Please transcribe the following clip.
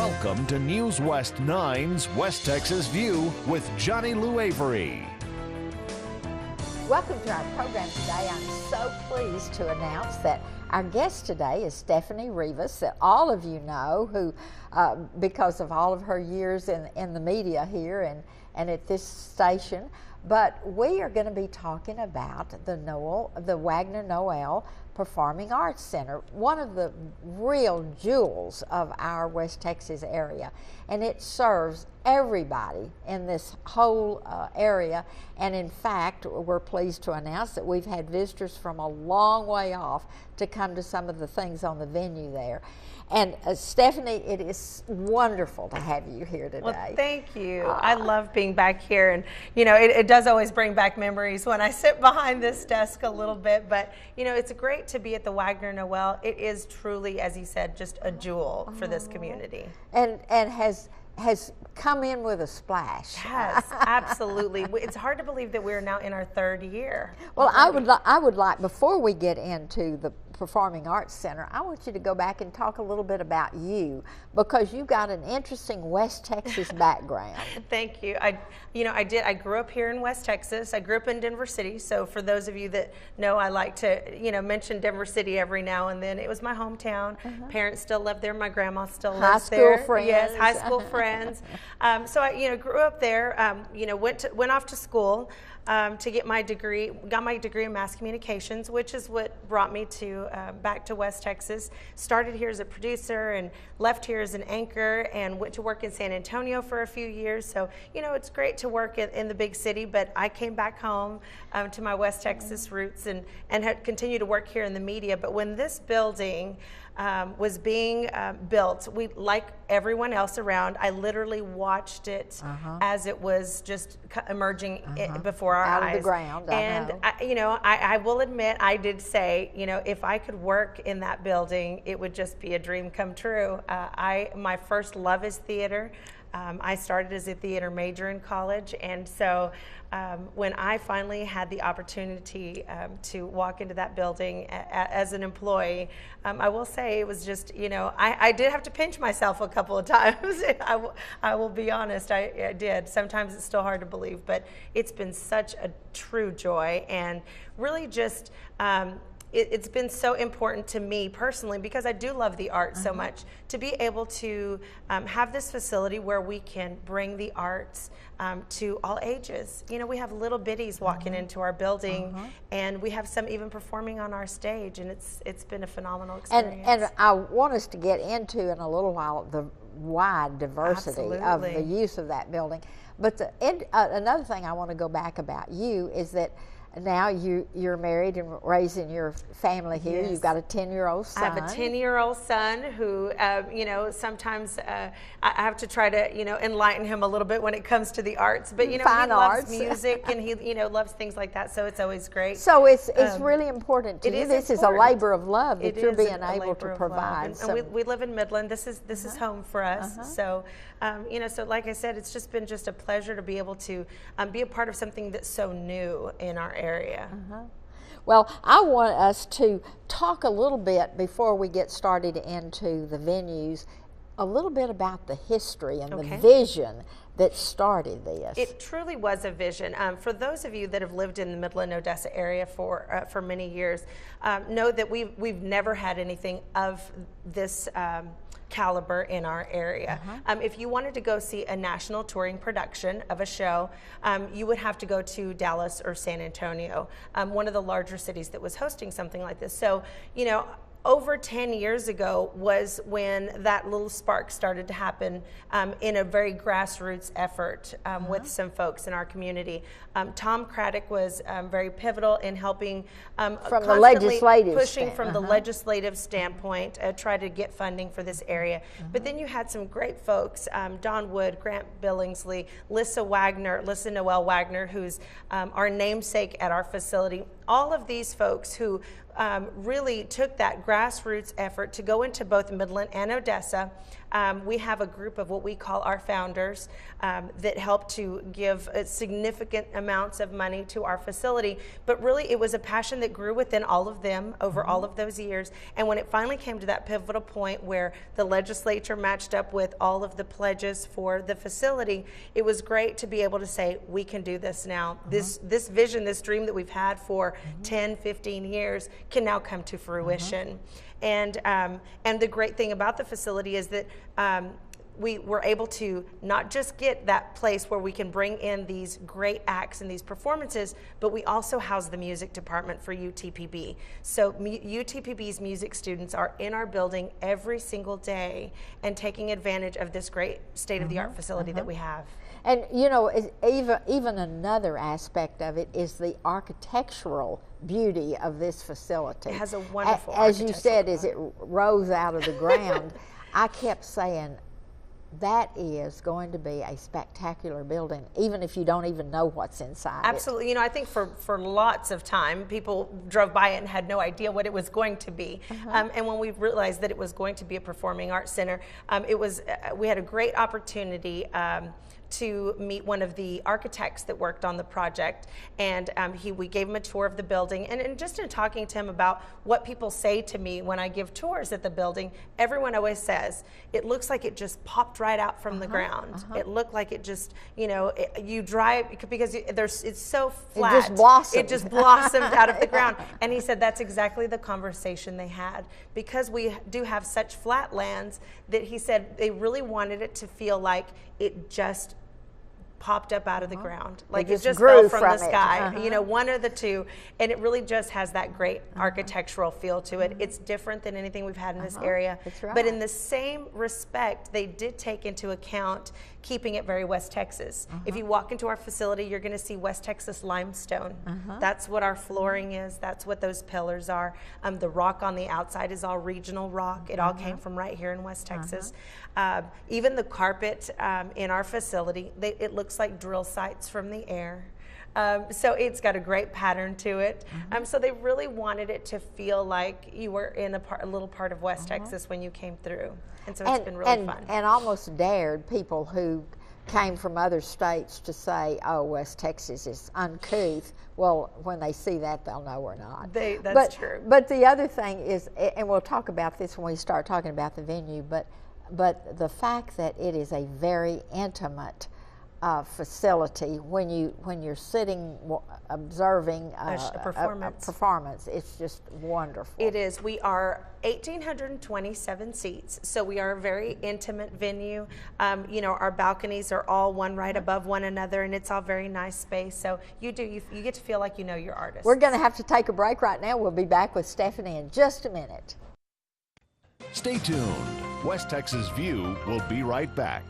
Welcome to News West 9's West Texas View with Johnny Lou Avery. Welcome to our program today. I'm so pleased to announce that our guest today is Stephanie Rivas, that all of you know, who, because of all of her years in the media here and at this station. But we are going to be talking about the Wagner Noel Performing Arts Center, one of the real jewels of our West Texas area. And it serves everybody in this whole area. And in fact, we're pleased to announce that we've had visitors from a long way off to come to some of the things on the venue there. And Stephanie, it is wonderful to have you here today. Well, thank you. I love being back here, and you know, it does always bring back memories when I sit behind this desk a little bit. But you know, it's great to be at the Wagner Noel. It is truly, as you said, just a jewel for this community. And has come in with a splash. Yes, absolutely. It's hard to believe that we're now in our third year. Well, I would like, before we get into the Performing Arts Center, I want you to go back and talk a little bit about you, because you've got an interesting West Texas background. Thank you. I grew up here in West Texas. I grew up in Denver City. So for those of you that know, I like to, mention Denver City every now and then. It was my hometown. Parents still live there. My grandma still lives there. High school friends. Yes, high school friends. So I, grew up there. Went off to school to get my degree. Got my degree in mass communications, which is what brought me to back to West Texas. Started here as a producer and left here as an anchor, and went to work in San Antonio for a few years. So it's great to work in the big city, but I came back home to my West Texas roots and had continued to work here in the media. But when this building was being built, we, like everyone else around, I literally watched it as it was just emerging before our eyes. Out of the ground. And I will admit, I did say, if I could work in that building, it would just be a dream come true. My first love is theater. I started as a theater major in college, and so when I finally had the opportunity to walk into that building as an employee, I will say it was just, I did have to pinch myself a couple of times. I will be honest, I did. Sometimes it's still hard to believe, but it's been such a true joy, and really just it's been so important to me personally, because I do love the arts so much, to be able to have this facility where we can bring the arts to all ages. We have little biddies walking into our building, and we have some even performing on our stage, and it's been a phenomenal experience. And I want us to get into in a little while the wide diversity of the use of that building. But another thing I want to go back about you is that now you're married and raising your family here. Yes. You've got a 10-year-old son. I have a 10-year-old son who, sometimes I have to try to, enlighten him a little bit when it comes to the arts. But, he loves music and he, loves things like that. So it's always great. So it's really important to you. This is a labor of love that you're being able to provide. And we live in Midland. This is home for us. So, so like I said, it's just been just a pleasure to be able to be a part of something that's so new in our area. Well, I want us to talk a little bit before we get started into the venues, a little bit about the history and the vision that started this. It truly was a vision. For those of you that have lived in the Midland, Odessa area for many years, know that we've never had anything of this caliber in our area. If you wanted to go see a national touring production of a show, you would have to go to Dallas or San Antonio, one of the larger cities that was hosting something like this. So, over 10 years ago was when that little spark started to happen in a very grassroots effort with some folks in our community. Tom Craddock was very pivotal in helping from the legislative pushing from the legislative standpoint, try to get funding for this area. But then you had some great folks, Don Wood, Grant Billingsley, Lissa Noel Wagner, who's our namesake at our facility. All of these folks who really took that grassroots effort to go into both Midland and Odessa. We have a group of what we call our founders that help to give significant amounts of money to our facility. But really, it was a passion that grew within all of them over all of those years. And when it finally came to that pivotal point where the legislature matched up with all of the pledges for the facility, it was great to be able to say, we can do this now. This vision, this dream that we've had for 10, 15 years can now come to fruition. And the great thing about the facility is that we were able to not just get that place where we can bring in these great acts and these performances, but we also house the music department for UTPB. So UTPB's music students are in our building every single day and taking advantage of this great state-of-the-art facility that we have. And you know, even another aspect of it is the architectural beauty of this facility. It has a wonderful As you said, as it rose out of the ground, I kept saying, that is going to be a spectacular building, even if you don't even know what's inside. Absolutely. You know, I think for lots of time, people drove by it and had no idea what it was going to be. And when we realized that it was going to be a performing arts center, we had a great opportunity to meet one of the architects that worked on the project, and we gave him a tour of the building, and just in talking to him about what people say to me when I give tours at the building, everyone always says, it looks like it just popped right out from the ground. It looked like it just, you know, you drive, because it's so flat. It just blossomed. It just blossomed out of the ground. And he said that's exactly the conversation they had. Because we do have such flat lands, that he said they really wanted it to feel like it just popped up out of the ground, like it just fell from the sky, you know, one or the two, and it really just has that great architectural feel to it. It's different than anything we've had in this area, but in the same respect, they did take into account keeping it very West Texas. If you walk into our facility, you're going to see West Texas limestone. That's what our flooring is. That's what those pillars are. The rock on the outside is all regional rock. It all came from right here in West Texas. Even the carpet in our facility, it looks like drill sites from the air. So it's got a great pattern to it. So they really wanted it to feel like you were in a little part of West Texas when you came through. And so it's been really fun. And almost dared people who came from other states to say, oh, West Texas is uncouth. Well, when they see that, they'll know we're not. That's true. But the other thing is, and we'll talk about this when we start talking about the venue, but the fact that it is a very intimate facility when you're sitting observing a performance, it's just wonderful. It is. We are 1,827 seats, so we are a very intimate venue. You know, our balconies are all one right above one another, and it's all very nice space. So you get to feel like you know your artist. We're going to have to take a break right now. We'll be back with Stephanie in just a minute. Stay tuned. West Texas View will be right back.